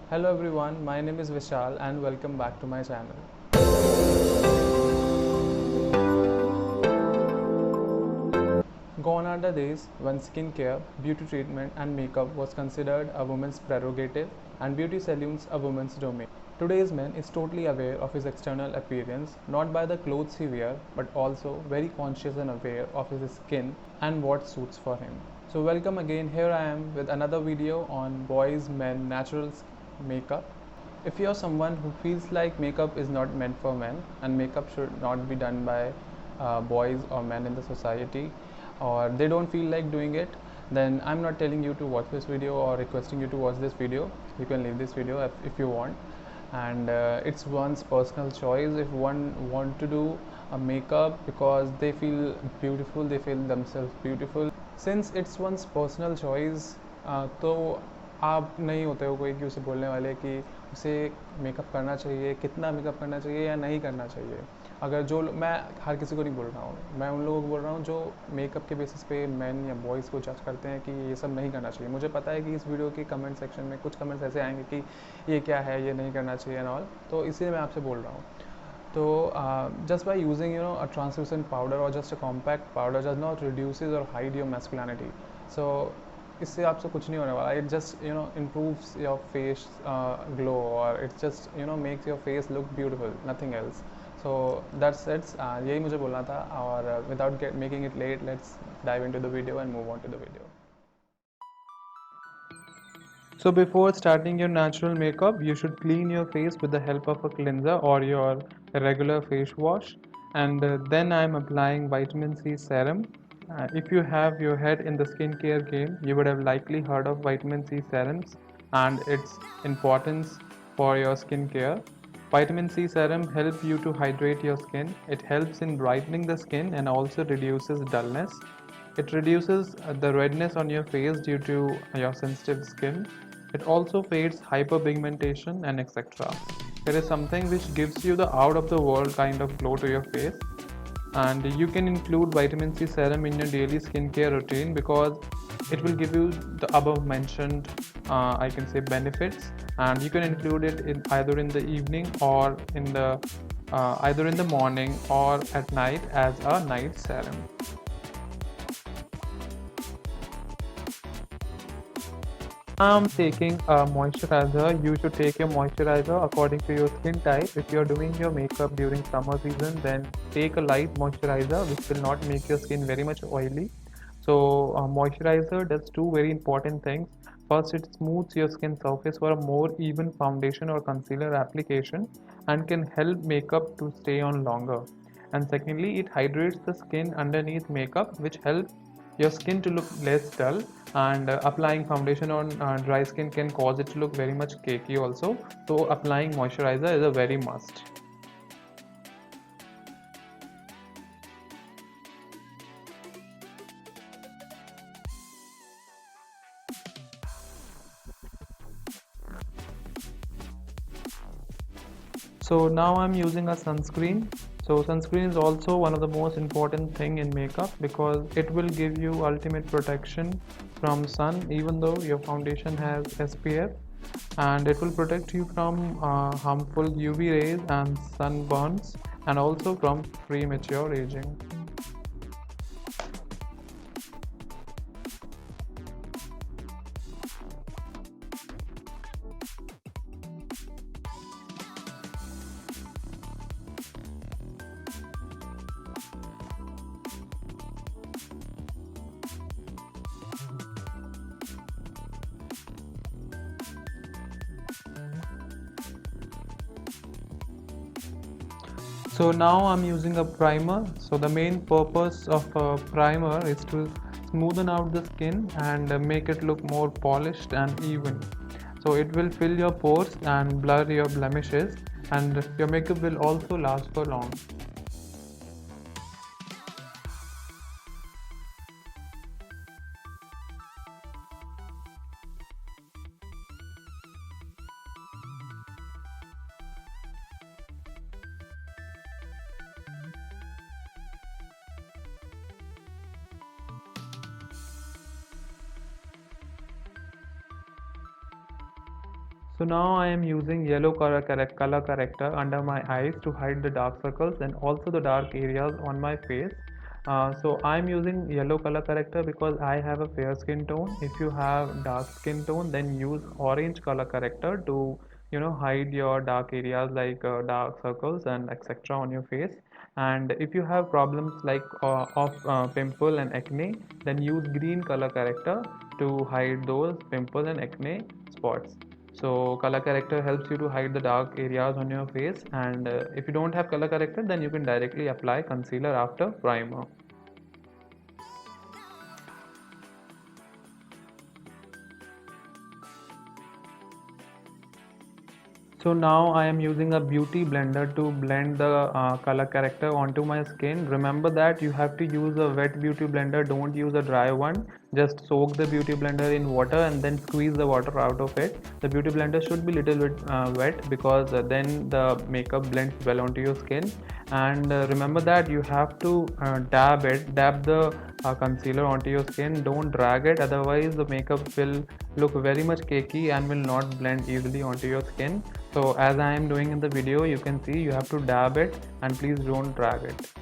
Hello everyone, my name is Vishal and welcome back to my channel. Gone are the days when skincare, beauty treatment and makeup was considered a woman's prerogative and beauty salons a woman's domain. Today's man is totally aware of his external appearance, not by the clothes he wears, but also very conscious and aware of his skin and what suits for him. So welcome again, here I am with another video on boys, men, natural makeup. If you're someone who feels like makeup is not meant for men and makeup should not be done by boys or men in the society, or they don't feel like doing it, then I'm not telling you to watch this video or requesting you to watch this video. You can leave this video if you want, and it's one's personal choice. If one want to do a makeup because they feel beautiful, they feel themselves beautiful, since it's one's personal choice, तो आप नहीं होते हो कोई कि उसे बोलने वाले कि उसे मेकअप करना चाहिए, कितना मेकअप करना चाहिए या नहीं करना चाहिए. अगर जो मैं हर किसी को नहीं बोल रहा हूँ, मैं उन लोगों को बोल रहा हूँ जो मेकअप के बेसिस पे मैन या बॉयज़ को जज करते हैं कि ये सब नहीं करना चाहिए. मुझे पता है कि इस वीडियो के कमेंट सेक्शन में कुछ कमेंट्स ऐसे आएंगे कि ये क्या है, ये नहीं करना चाहिए एंड ऑल, तो इसलिए मैं आपसे बोल रहा हूँ. तो just by using a translucent powder or just a compact powder does not reduces or hide your masculinity. So इससे आपसे कुछ नहीं होने वाला. It just improves your face glow, or it just makes your face look beautiful, nothing else. So that's it. यही मुझे बोलना था. और without making it late, let's dive into the video and move on to the video. So before starting your natural makeup, you should clean your face with the help of a cleanser or your regular face wash. And then I'm applying vitamin C serum. If you have your head in the skincare game, you would have likely heard of vitamin C serums and its importance for your skincare. Vitamin C serum helps you to hydrate your skin. It helps in brightening the skin and also reduces dullness. It reduces the redness on your face due to your sensitive skin. It also fades hyperpigmentation and etc. It is something which gives you the out of the world kind of glow to your face. And you can include vitamin C serum in your daily skincare routine because it will give you the above mentioned I can say benefits, and you can include it in either in the evening or in the either in the morning or at night as a night serum. I'm taking a moisturizer. You should take your moisturizer according to your skin type. If you're doing your makeup during summer season, then take a light moisturizer which will not make your skin very much oily. So moisturizer does two very important things. First, it smooths your skin surface for a more even foundation or concealer application and can help makeup to stay on longer. And secondly, it hydrates the skin underneath makeup, which helps your skin to look less dull. And applying foundation on dry skin can cause it to look very much cakey also. So applying moisturizer is a very must. So now I'm using a sunscreen. So sunscreen is also one of the most important thing in makeup because it will give you ultimate protection from sun even though your foundation has SPF, and it will protect you from harmful UV rays and sunburns and also from premature aging. So now I'm using a primer. So the main purpose of a primer is to smoothen out the skin and make it look more polished and even. So it will fill your pores and blur your blemishes, and your makeup will also last for long. So now I am using yellow color corrector under my eyes to hide the dark circles and also the dark areas on my face. So I'm using yellow color corrector because I have a fair skin tone. If you have dark skin tone, then use orange color corrector to hide your dark areas like dark circles and etc. on your face. And if you have problems like of pimple and acne, then use green color corrector to hide those pimple and acne spots. So color corrector helps you to hide the dark areas on your face, and if you don't have color corrector, then you can directly apply concealer after primer. So now I am using a beauty blender to blend the color corrector onto my skin. Remember that you have to use a wet beauty blender, don't use a dry one. Just soak the beauty blender in water and then squeeze the water out of it. The beauty blender should be little bit wet because then the makeup blends well onto your skin. And remember that you have to dab the concealer onto your skin. Don't drag it, otherwise the makeup will look very much cakey and will not blend easily onto your skin. So as I am doing in the video, you can see you have to dab it and please don't drag it.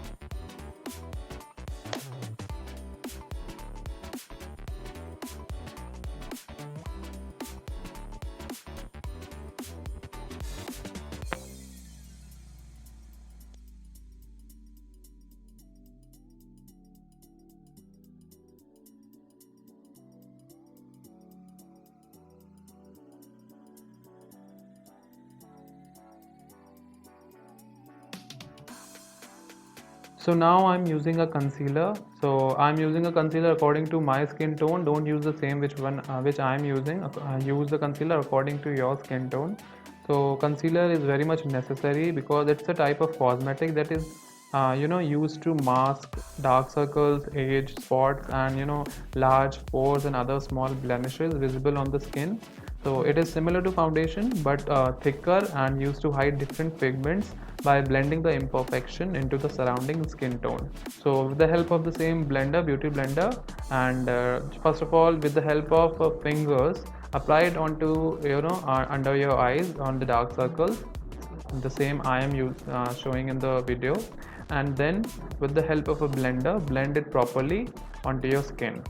So now I'm using a concealer. So I'm using a concealer according to my skin tone. Don't use the same which I'm using. Use the concealer according to your skin tone. So concealer is very much necessary because it's a type of cosmetic that is used to mask dark circles, age, spots, and large pores and other small blemishes visible on the skin. So it is similar to foundation but thicker and used to hide different pigments by blending the imperfection into the surrounding skin tone. So with the help of the same blender, beauty blender, and first of all with the help of fingers, apply it onto under your eyes on the dark circles. The same I am showing in the video, and then with the help of a blender, blend it properly onto your skin.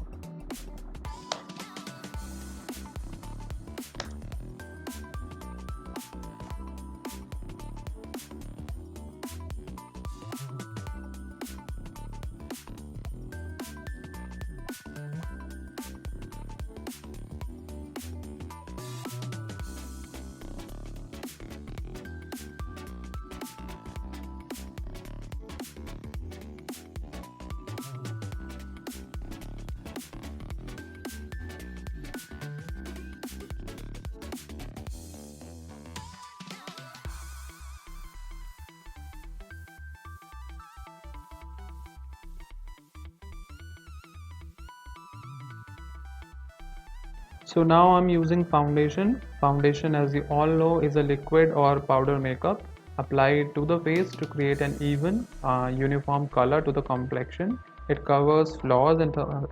So now I'm using foundation. Foundation, as you all know, is a liquid or powder makeup applied to the face to create an even, uniform color to the complexion. It covers flaws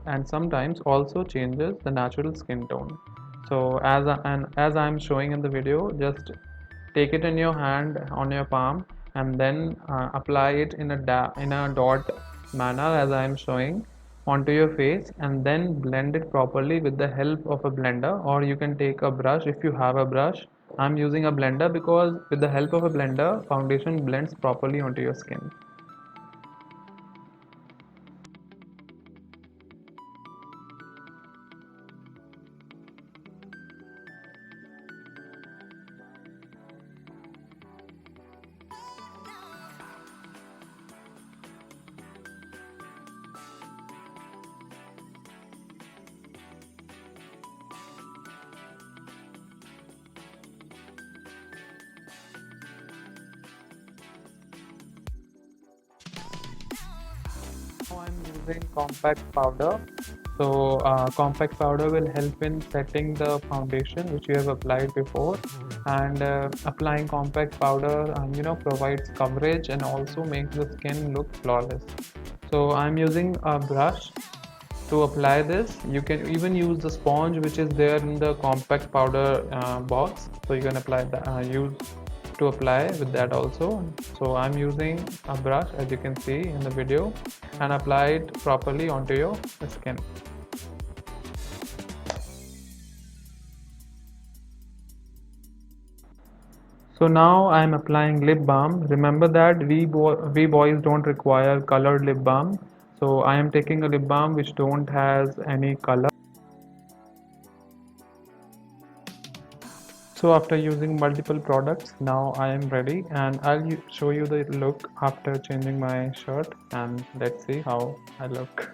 and sometimes also changes the natural skin tone. So as I'm showing in the video, just take it in your hand on your palm and then apply it in a dot manner as I am showing onto your face, and then blend it properly with the help of a blender, or you can take a brush if you have a brush. I'm using a blender because with the help of a blender, foundation blends properly onto your skin. Now I'm using compact powder. So compact powder will help in setting the foundation which you have applied before, and applying compact powder provides coverage and also makes the skin look flawless. So I'm using a brush to apply this. You can even use the sponge which is there in the compact powder box, so you can apply that, use to apply with that also. So I'm using a brush, as you can see in the video, and apply it properly onto your skin. So now I am applying lip balm. Remember that we boys don't require colored lip balm. So I am taking a lip balm which don't has any color. So after using multiple products, now I am ready, and I'll show you the look after changing my shirt, and let's see how I look.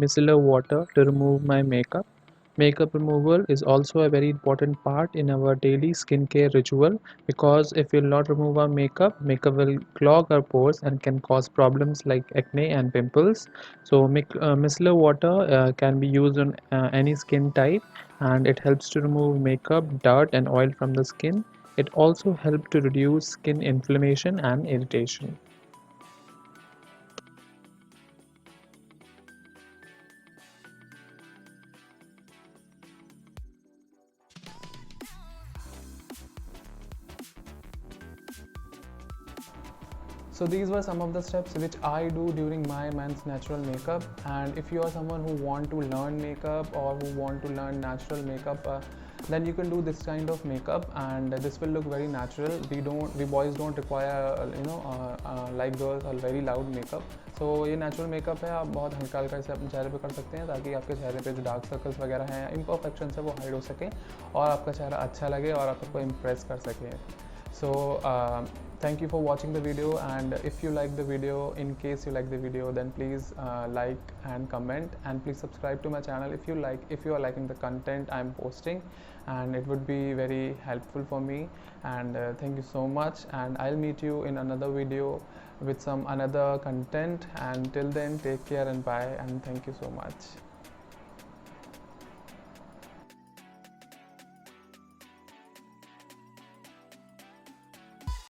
Micellar water to remove my makeup. Makeup removal is also a very important part in our daily skincare ritual, because if we'll not remove our makeup, makeup will clog our pores and can cause problems like acne and pimples. So micellar water can be used on any skin type, and it helps to remove makeup, dirt and oil from the skin. It also helps to reduce skin inflammation and irritation. So these were some of the steps which I do during my men's natural makeup, and if you are someone who want to learn makeup or who want to learn natural makeup, then you can do this kind of makeup and this will look very natural. We boys don't require like girls or very loud makeup. So ये natural makeup है, आप बहुत हल्का हल्का इसे अपने चेहरे पे कर सकते हैं ताकि आपके चेहरे पे जो डार्क सर्कल्स वगैरह हैं, इम्परफेक्शन है, वो हाइड हो सके और आपका चेहरा अच्छा लगे और आप आपको इम्प्रेस कर सके. So thank you for watching the video, and if you like the video, in case you like the video, then please like and comment, and please subscribe to my channel if you are liking the content I'm posting, and it would be very helpful for me. And thank you so much, and I'll meet you in another video with some another content, and till then take care and bye, and thank you so much.